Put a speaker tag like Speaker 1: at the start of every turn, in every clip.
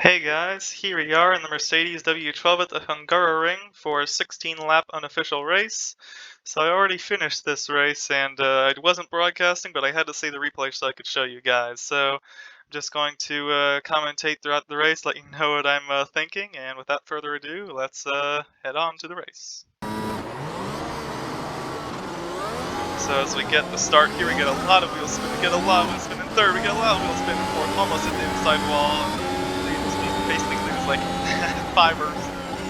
Speaker 1: Hey guys, here we are in the Mercedes W12 at the Hungaroring for a 16-lap unofficial race. So I already finished this race and I wasn't broadcasting, but I had to see the replay so I could show you guys. So I'm just going to commentate throughout the race, let you know what I'm thinking, and without further ado, let's head on to the race. So as we get the start here, we get a lot of wheel spin, we get a lot of wheel spin in third, we get a lot of wheel spin in fourth, almost at the inside wall. We basically lose like 5 or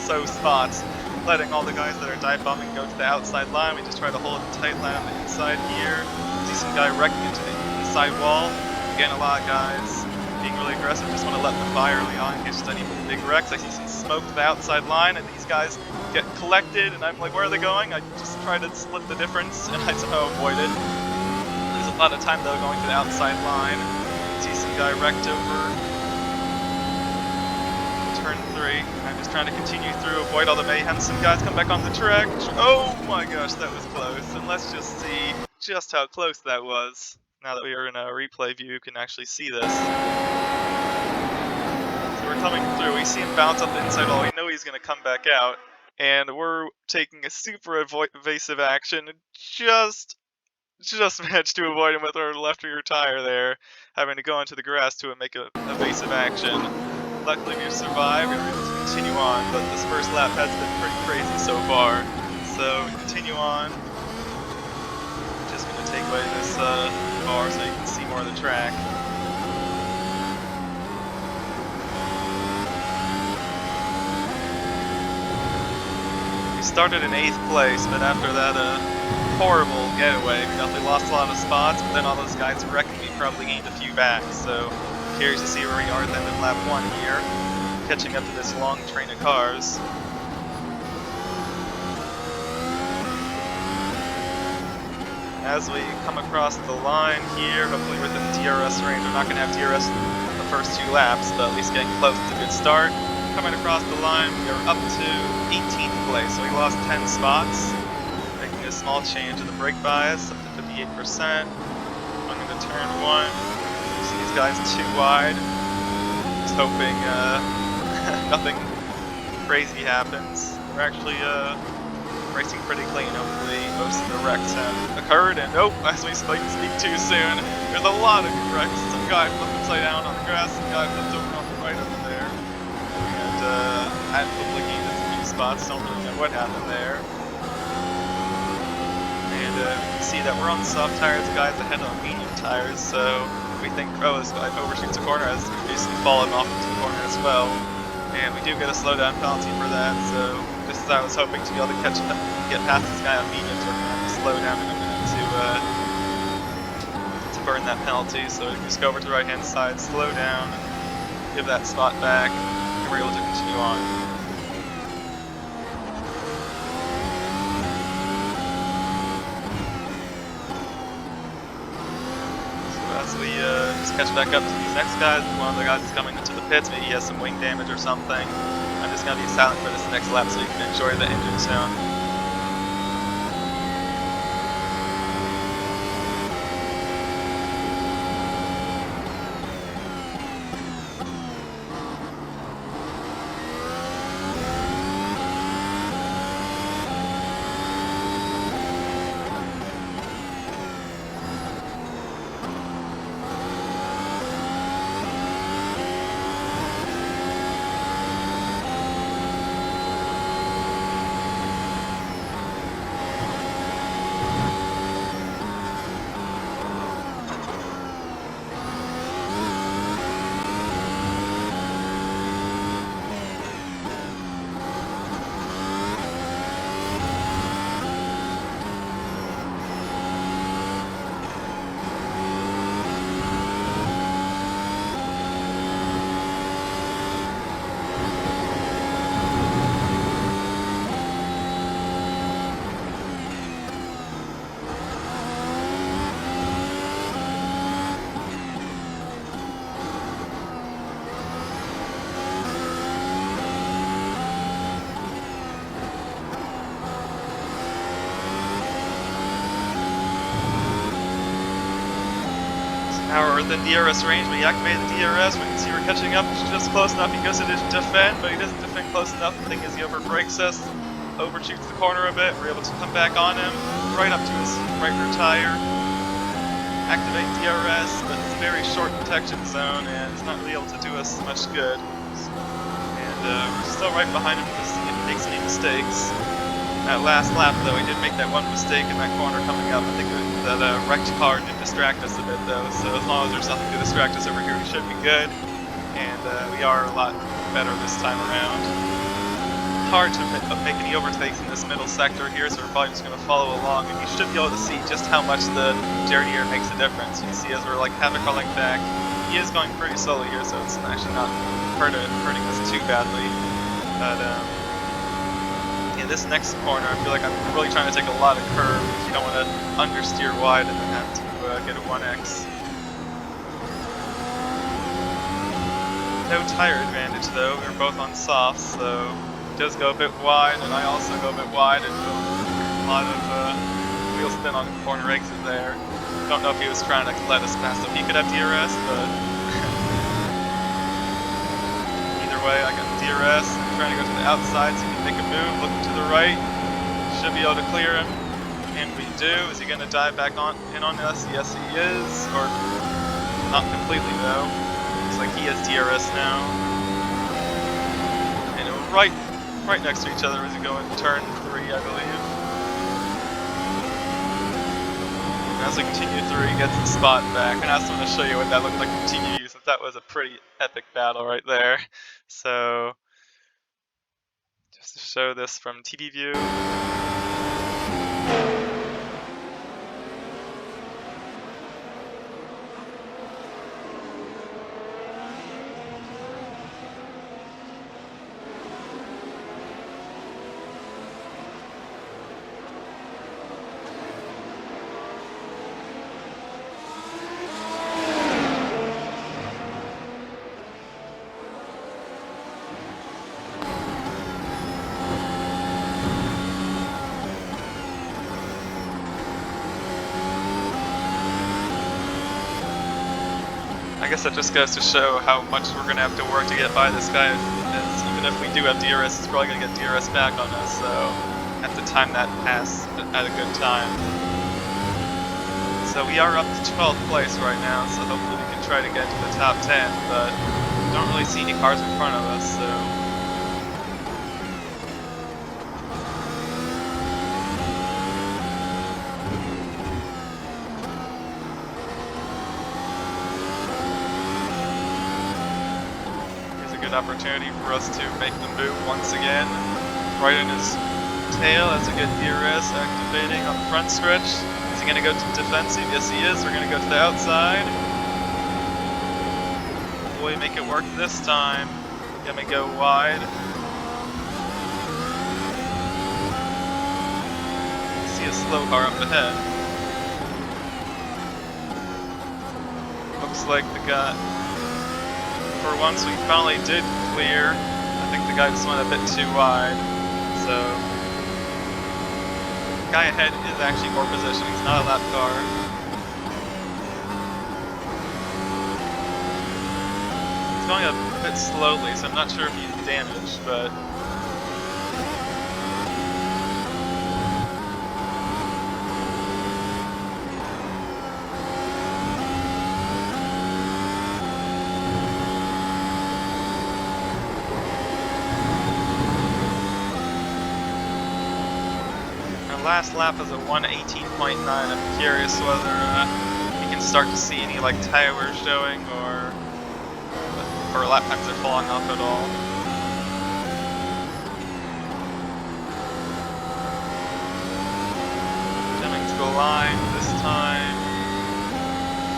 Speaker 1: so spots, letting all the guys that are dive bombing go to the outside line. We just try to hold a tight line on the inside here. See some guy wrecking into the inside wall. Again, a lot of guys being really aggressive, just want to let them fire early on in case there's any big wrecks. I see some smoke to the outside line, and these guys get collected, and I'm like, where are they going? I just try to split the difference, and I somehow avoid it. There's a lot of time though going to the outside line. See some guy wrecked over turn 3. I'm just trying to continue through, avoid all the mayhem. Some guys come back on the track. Oh my gosh, that was close. And let's just see just how close that was. Now that we are in a replay view, you can actually see this. So we're coming through. We see him bounce up the inside wall. We know he's going to come back out. And we're taking a super evasive action. Just managed to avoid him with our left rear tire there, having to go into the grass to make an evasive action. Luckily we survived, we were able to continue on, but this first lap has been pretty crazy so far. So we continue on. Just going to take away this bar so you can see more of the track. We started in 8th place, but after that horrible getaway, we definitely lost a lot of spots, but then all those guys wrecking me probably gained a few back, so curious to see where we are then in lap 1 here, catching up to this long train of cars. As we come across the line here, hopefully within the DRS range. We're not going to have DRS the first 2 laps, but at least getting close to a good start. Coming across the line, we are up to 18th place, so we lost 10 spots. Making a small change in the brake bias, up to 58%. Going into turn 1. See these guys too wide. Just hoping nothing crazy happens. We're actually racing pretty clean. Hopefully most of the wrecks have occurred. And nope, as we speak too soon, there's a lot of wrecks. Some guy flipped upside down on the grass, some guy flipped over on the right over there. And I hopefully gained a few spots, don't really know what happened there. And we can see that we're on soft tires, the guys ahead on medium tires, so we think this guy overshoots a corner as basically fallen off into the corner as well. And we do get a slowdown penalty for that, so just as I was hoping to be able to get past this guy on mediums, we're going to have to slow down in a minute to burn that penalty. So we can just go over to the right hand side, slow down, give that spot back, and we're able to continue on. As we just catch back up to these next guys, one of the guys is coming into the pits, maybe he has some wing damage or something. I'm just going to be silent for this next lap so you can enjoy the engine sound. Now we're within DRS range. We activated the DRS. We can see we're catching up just close enough. He goes to defend, but he doesn't defend close enough. The thing is, he overbrakes us, overshoots the corner a bit. We're able to come back on him, right up to his right rear tire. Activate DRS, but it's a very short detection zone, and it's not really able to do us much good. And we're still right behind him if he makes any mistakes. That last lap, though, he did make that one mistake in that corner coming up. I think that wrecked car did distract us a bit, though, so as long as there's nothing to distract us over here, we should be good. And we are a lot better this time around. Hard to make any overtakes in this middle sector here, so we're probably just going to follow along, and you should be able to see just how much the dirtier makes a difference. You can see as we're like half a car length back, he is going pretty slowly here, so it's actually not hurting us too badly. But in this next corner, I feel like I'm really trying to take a lot of curve because you don't want to understeer wide and then have to get a 1x. No tire advantage though, we're both on softs, so it does go a bit wide, and I also go a bit wide, and a lot of wheel spin on the corner exit there. Don't know if he was trying to let us pass so he could have DRS, but either way, I got DRS. I'm trying to go to the outside so he can make a move, looking to the right. Should be able to clear him, and we do. Is he going to dive back in on us? Yes, he is, or not completely though. Looks like he has DRS now. And we're right next to each other as we go into turn 3, I believe. And as we continue through, he gets the spot back, and I just want to show you what that looked like in TV, since that was a pretty epic battle right there. So, just to show this from TV view. I guess that just goes to show how much we're going to have to work to get by this guy. Even if we do have DRS, he's probably going to get DRS back on us, so have to time that pass at a good time. So we are up to 12th place right now, so hopefully we can try to get to the top 10, but don't really see any cars in front of us, so... opportunity for us to make the move once again. Right in his tail as we get DRS activating on the front stretch. Is he going to go to defensive? Yes, he is. We're going to go to the outside. Will we make it work this time? Going to go wide. See a slow car up ahead. Looks like the guy... For once, we finally did clear. I think the guy just went a bit too wide. So, the guy ahead is actually more position. He's not a lap car. He's going a bit slowly, so I'm not sure if he's damaged, but... Last lap is a 1:18.9. I'm curious whether we can start to see any like tire wear showing or lap times are falling off at all. Coming to the line this time.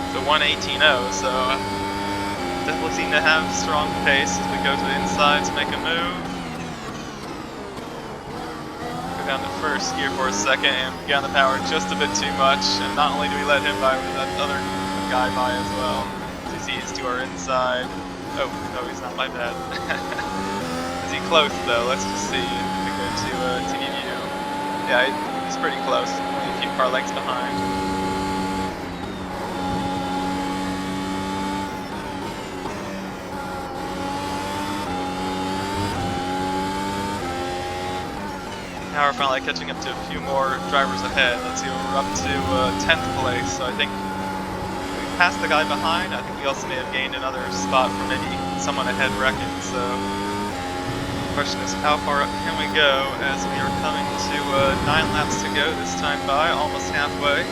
Speaker 1: It's a 1:18.0, so definitely seem to have strong pace as we go to the inside to make a move. Down to first gear for a second and we got the power just a bit too much, and not only do we let him by, we let the other guy by as well. As he's to our inside. Oh, no, he's not, my bad. Is he close though? Let's just see if we go to TV view. Yeah, he's pretty close, only a few car lengths behind. Now we're finally catching up to a few more drivers ahead. Let's see, we're up to 10th place, so I think we passed the guy behind. I think we also may have gained another spot for maybe someone ahead wrecking, so the question is how far up can we go as we are coming to 9 laps to go this time by, almost halfway.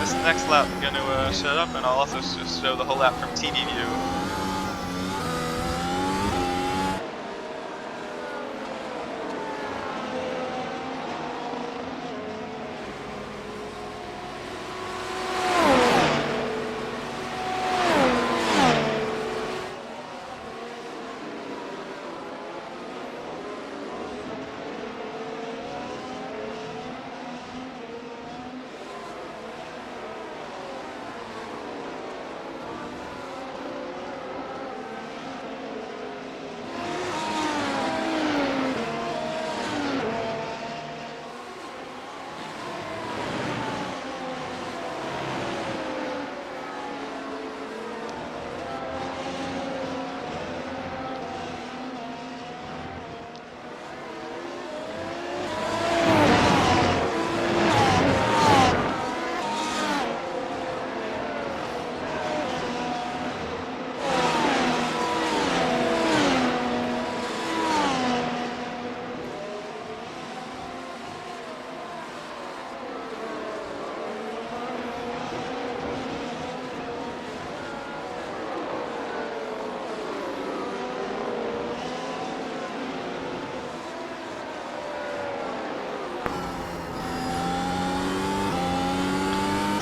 Speaker 1: This next lap I'm going to shut up, and I'll also just show the whole lap from TV view.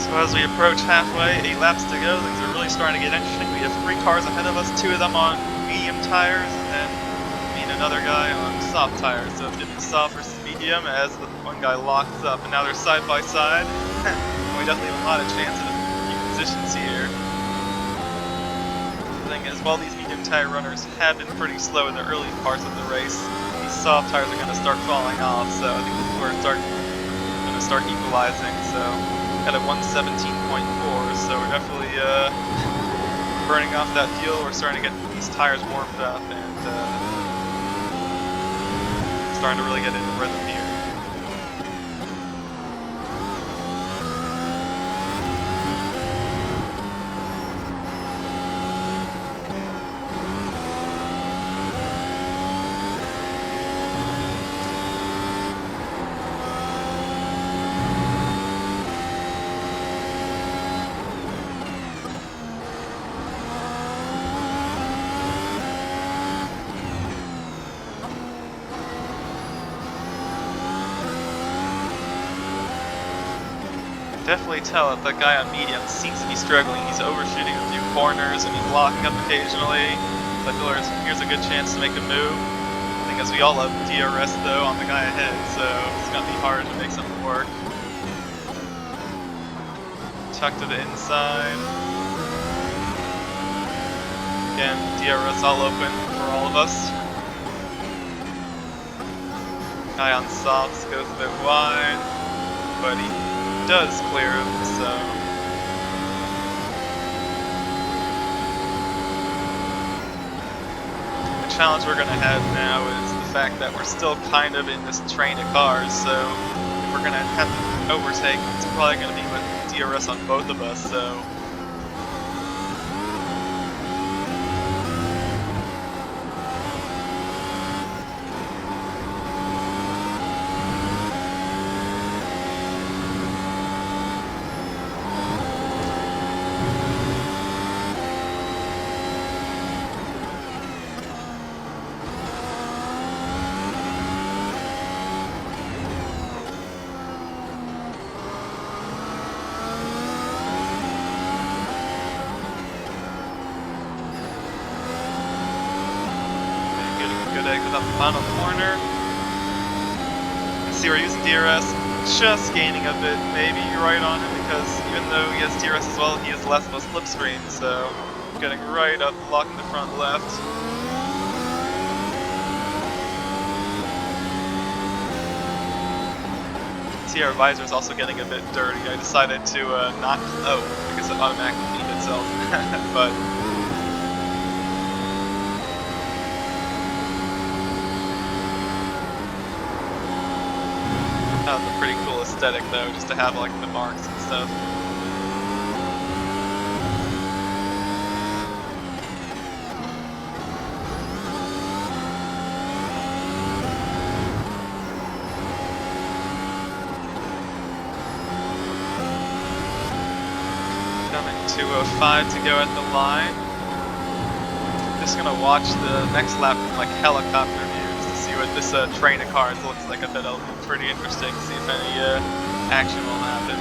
Speaker 1: So as we approach halfway, 8 laps to go, things are really starting to get interesting. We have 3 cars ahead of us, 2 of them on medium tires, and then me and another guy on soft tires. So it's going to be soft versus medium as the one guy locks up, and now they're side by side. We definitely have a lot of chance of a few positions here. The thing is, while these medium tire runners have been pretty slow in the early parts of the race, these soft tires are going to start falling off, so I think we're going to start equalizing. So at a 117.4, so we're definitely burning off that fuel. We're starting to get these tires warmed up and starting to really get into rhythm here. Definitely tell that the guy on medium seems to be struggling. He's overshooting a few corners and he's locking up occasionally. So I feel like here's a good chance to make a move. I think as we all love DRS though on the guy ahead, so it's gonna be hard to make something work. Tuck to the inside. Again, DRS all open for all of us. Guy on softs goes a bit wide, but he does clear him, so the challenge we're going to have now is the fact that we're still kind of in this train of cars, so if we're going to have to overtake, it's probably going to be with DRS on both of us, so exit off the final corner. See, we're using DRS, just gaining a bit, maybe right on him, because even though he has DRS as well, he has less of a slipstream, so getting right up, locking the front left. See, our visor is also getting a bit dirty. I decided to not, because it automatically cleaned itself, but That was a pretty cool aesthetic though, just to have like the marks and stuff. Coming to a 5 to go at the line. Just gonna watch the next lap from like helicopter view just to see what this train of cars looks like. I bet it'll be pretty interesting to see if any action will happen.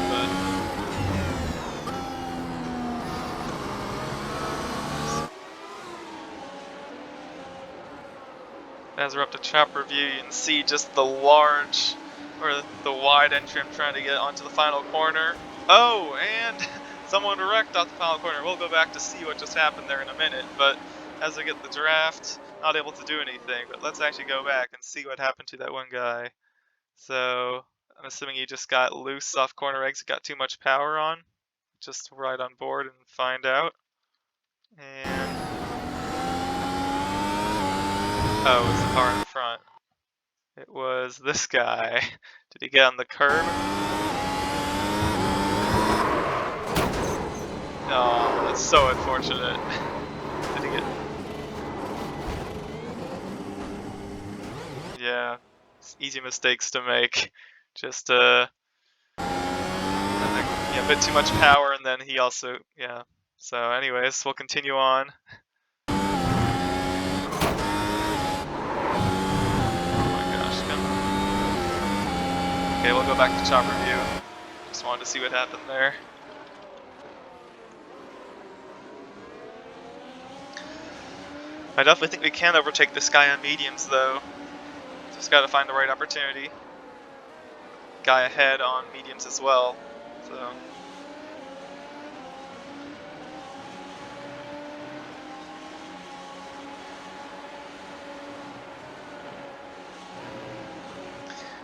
Speaker 1: But as we're up to chopper view, you can see just the large or the wide entry I'm trying to get onto the final corner. Oh, and someone wrecked off the final corner. We'll go back to see what just happened there in a minute, but as I get the draft, not able to do anything. But let's actually go back and see what happened to that one guy. So I'm assuming he just got loose off corner exit, got too much power on. Just ride on board and find out. And oh, it was the car in front. It was this guy. Did he get on the curb? Oh, that's so unfortunate. Did he get... Yeah, it's easy mistakes to make. Just, yeah, a bit too much power, and then he also, yeah. So anyways, we'll continue on. Oh my gosh. Okay, we'll go back to chopper view. Just wanted to see what happened there. I definitely think we can overtake this guy on mediums, though. Just gotta find the right opportunity. Guy ahead on mediums as well, so.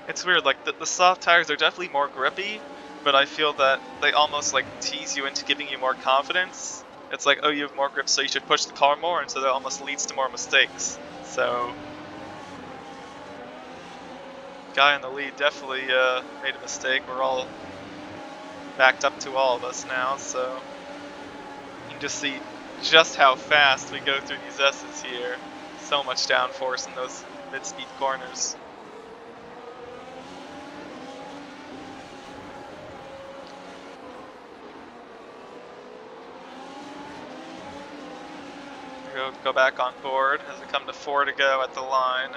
Speaker 1: It's weird, like the soft tires are definitely more grippy, but I feel that they almost like tease you into giving you more confidence. It's like, oh, you have more grip, so you should push the car more, and so that almost leads to more mistakes. So, guy in the lead definitely made a mistake. We're all backed up to all of us now, so you can just see just how fast we go through these S's here. So much downforce in those mid-speed corners. Go back on board as we come to 4 to go at the line.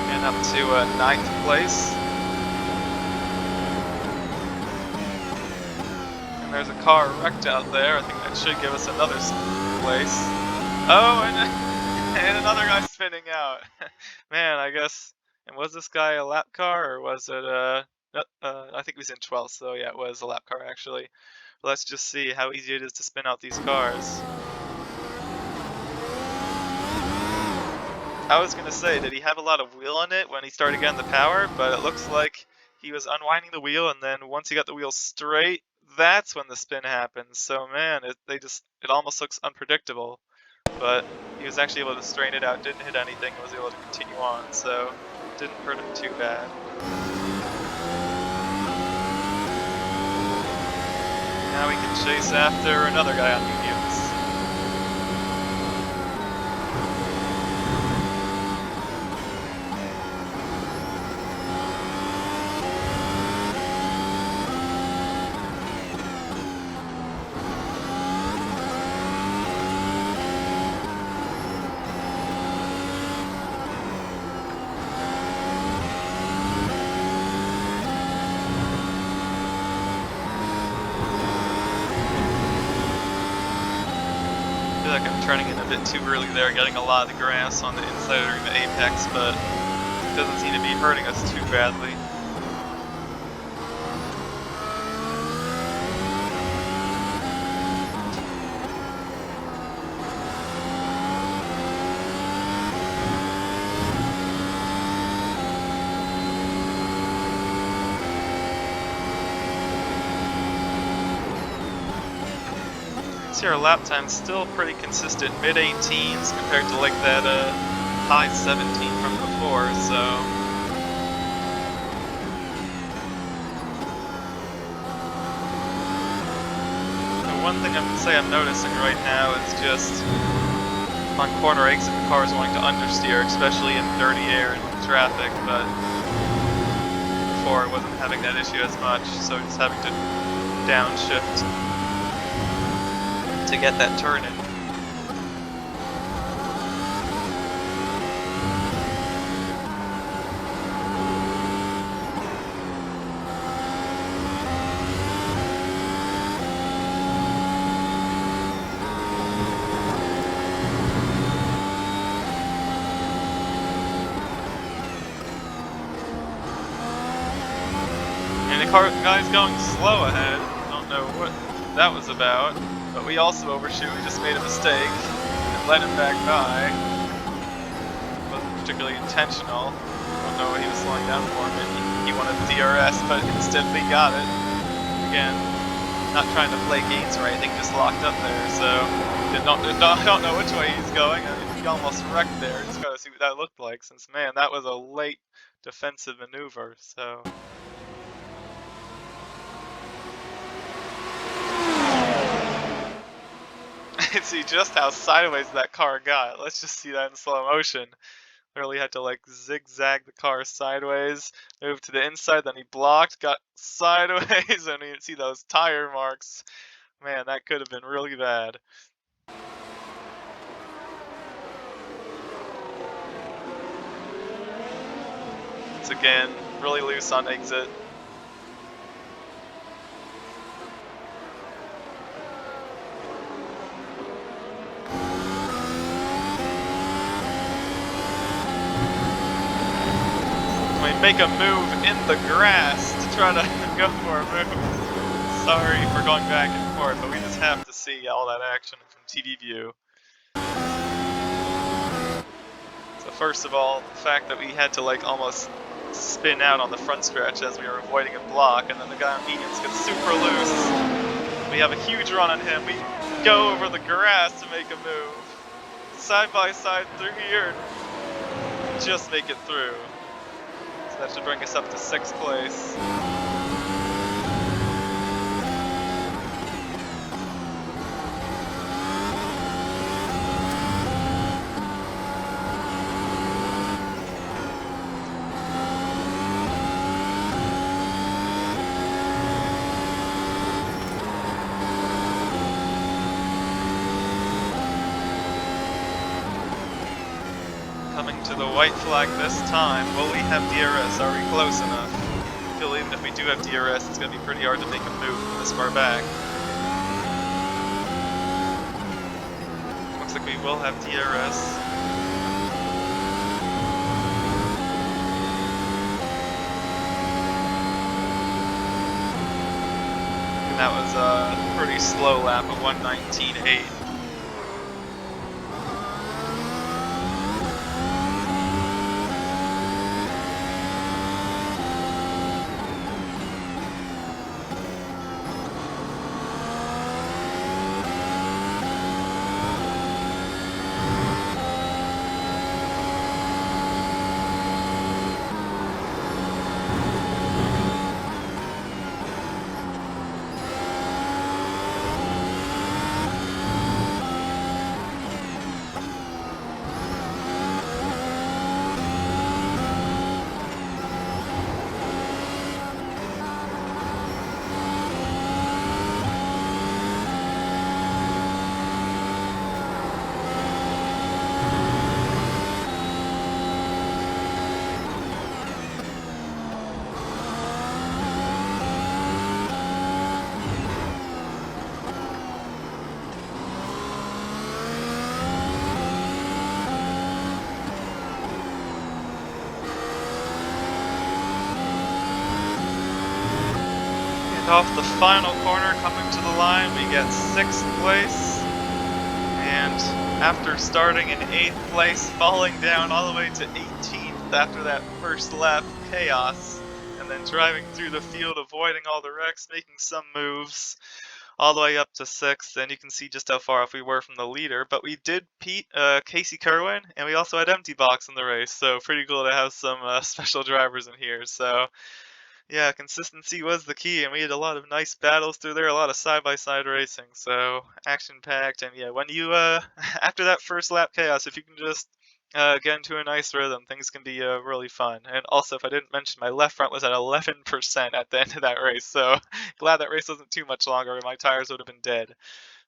Speaker 1: And up to 9th place. And there's a car wrecked out there. I think that should give us another place. Oh, and another guy spinning out. Man, I guess. And was this guy a lap car or was it I think he was in 12th, so yeah, it was a lap car actually. Let's just see how easy it is to spin out these cars. I was gonna say, did he have a lot of wheel on it when he started getting the power? But it looks like he was unwinding the wheel, and then once he got the wheel straight, that's when the spin happens. So man, it almost looks unpredictable. But he was actually able to straighten it out, didn't hit anything, and was able to continue on. So it didn't hurt him too bad. Now we can chase after another guy on mediums. I feel like I'm turning in a bit too early there, getting a lot of the grass on the inside during the apex, but it doesn't seem to be hurting us too badly. see our lap time's still pretty consistent, mid-18s compared to like that high 17 from before, so... The one thing I'm noticing right now is just on corner exit the cars wanting to understeer, especially in dirty air and traffic, but before I wasn't having that issue as much, so just having to downshift to get that turn in. Guy's going slow ahead. Don't know what that was about, but we also overshoot. We just made a mistake and let him back by. Wasn't particularly intentional. Don't know what he was slowing down for. Maybe he wanted DRS, but instead we got it. Again, not trying to play games or anything, just locked up there. So don't know which way he's going. I mean, he almost wrecked there. Just gotta see what that looked like. Since man, that was a late defensive maneuver. So. See just how sideways that car got. Let's just see that in slow motion. Literally had to like zigzag the car sideways, move to the inside, then he blocked, got sideways, and you see those tire marks. Man, that could have been really bad. Once again, really loose on exit. Make a move in the grass to try to go for a move. Sorry for going back and forth, but we just have to see all that action from TD view. So first of all, the fact that we had to like almost spin out on the front stretch as we were avoiding a block, and then the guy on mediums gets super loose. We have a huge run on him. We go over the grass to make a move. Side by side through here, just make it through. So that should bring us up to 6th place. To the white flag this time. Will we have DRS? Are we close enough? I feel even if we do have DRS, it's going to be pretty hard to make a move from this far back. Looks like we will have DRS. And that was a pretty slow lap of 1:19.8. Off the final corner, coming to the line, we get 6th place, and after starting in 8th place, falling down all the way to 18th after that first lap, chaos, and then driving through the field, avoiding all the wrecks, making some moves, all the way up to 6th, and you can see just how far off we were from the leader. But we did beat Casey Kerwin, and we also had Empty Box in the race, so pretty cool to have some special drivers in here. So yeah, consistency was the key, and we had a lot of nice battles through there, a lot of side-by-side racing, so action-packed. And yeah, when you after that first lap chaos, if you can just get into a nice rhythm, things can be really fun. And also, if I didn't mention, my left front was at 11% at the end of that race, so glad that race wasn't too much longer, or my tires would have been dead.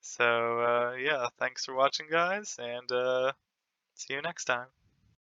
Speaker 1: So yeah, thanks for watching, guys, and see you next time.